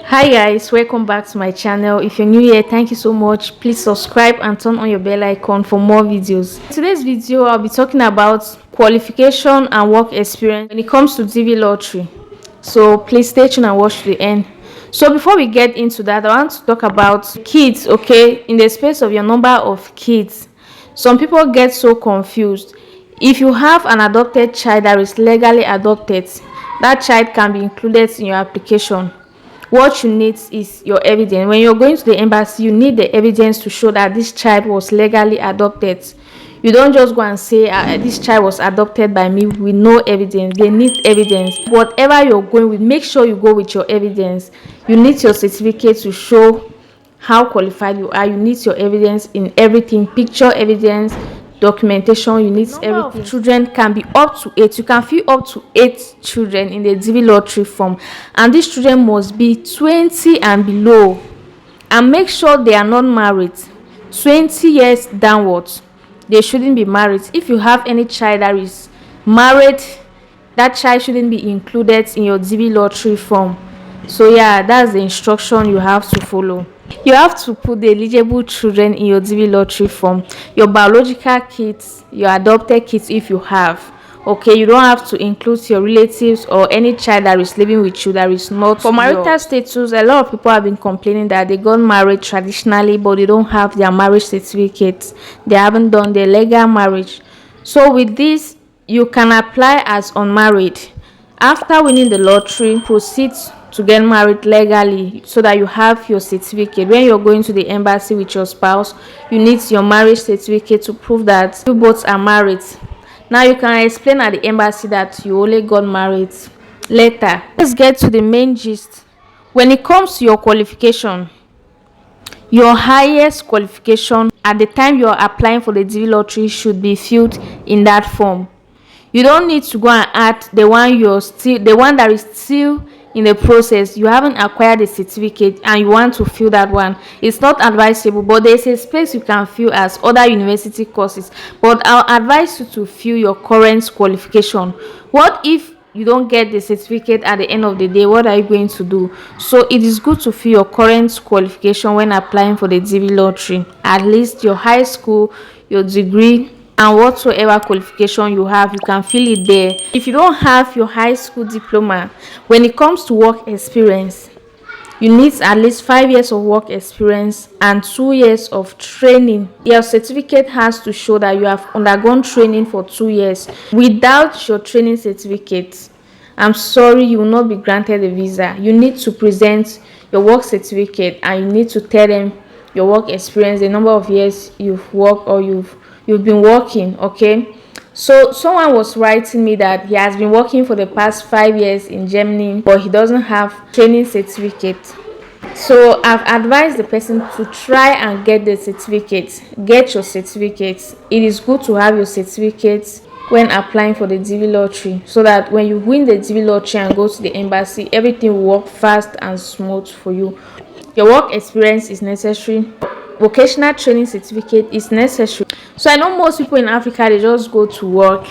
Hi guys, welcome back to my channel. If you're new here, thank you so much. Please subscribe and turn on your bell icon for more videos. In today's video, I'll be talking about qualification and work experience when it comes to DV lottery. So please stay tuned and watch to the end. So before we get into that, I want to talk about kids. Okay, in the space of your number of kids, some people get so confused. If you have an adopted child that is legally adopted, that child can be included in your application. What you need is your evidence. When you're going to the embassy, you need the evidence to show that this child was legally adopted. You don't just go and say this child was adopted by me with no evidence. They need evidence. Whatever you're going with, make sure you go with your evidence. You need your certificate to show how qualified you are. You need your evidence in everything, picture evidence, documentation. You need everything. Number of children can be up to 8. You can fill up to 8 children in the DV lottery form, and these children must be 20 and below, and make sure they are not married. 20 years downwards, they shouldn't be married. If you have any child that is married, that child shouldn't be included in your DV lottery form. So yeah, that's the instruction you have to follow. You have to put the eligible children in your DV lottery form, your biological kids, your adopted kids if you have. Okay, you don't have to include your relatives or any child that is living with you that is not for marital status. A lot of people have been complaining that they got married traditionally but they don't have their marriage certificates. They haven't done their legal marriage. So with this, you can apply as unmarried. After winning the lottery, proceed to get married legally so that you have your certificate. When you're going to the embassy with your spouse, you need your marriage certificate to prove that you both are married. Now you can explain at the embassy that you only got married later. Let's get to the main gist. When it comes to your qualification, your highest qualification at the time you are applying for the DV lottery should be filled in that form. You don't need to go and add the one that is still in the process. You haven't acquired the certificate and you want to fill that one. It's not advisable, but there's a space you can fill as other university courses. But I'll advise you to fill your current qualification. What if you don't get the certificate at the end of the day? What are you going to do? So it is good to fill your current qualification when applying for the DV lottery. At least your high school, your degree, and whatsoever qualification you have, you can fill it there. If you don't have your high school diploma, when it comes to work experience, you need at least 5 years of work experience and 2 years of training. Your certificate has to show that you have undergone training for 2 years. Without your training certificate, I'm sorry, you will not be granted a visa. You need to present your work certificate and you need to tell them your work experience, the number of years you've worked or you've been working. Okay, so someone was writing me that he has been working for the past 5 years in Germany but he doesn't have training certificate. So I've advised the person to try and get the certificate. Get your certificates. It is good to have your certificates when applying for the DV lottery, so that when you win the DV lottery and go to the embassy, everything will work fast and smooth for you. Your work experience is necessary. Vocational training certificate is necessary. So I know most people in Africa, they just go to work,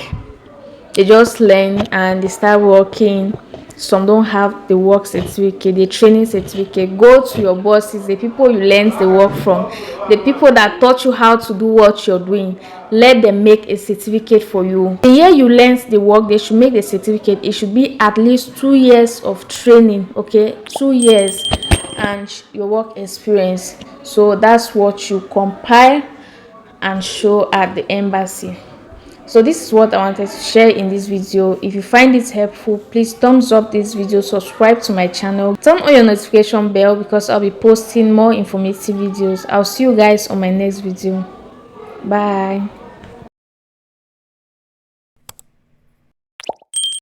they just learn and they start working. Some don't have the work certificate, the training certificate. Go to your bosses, the people you learned the work from, the people that taught you how to do what you're doing. Let them make a certificate for you. The year you learned the work, they should make the certificate. It should be at least 2 years of training. Okay, 2 years and your work experience. So that's what you compile and show at the embassy. So this is what I wanted to share in this video. If you find it helpful, please thumbs up this video, subscribe to my channel, turn on your notification bell because I'll be posting more informative videos. I'll see you guys on my next video. Bye.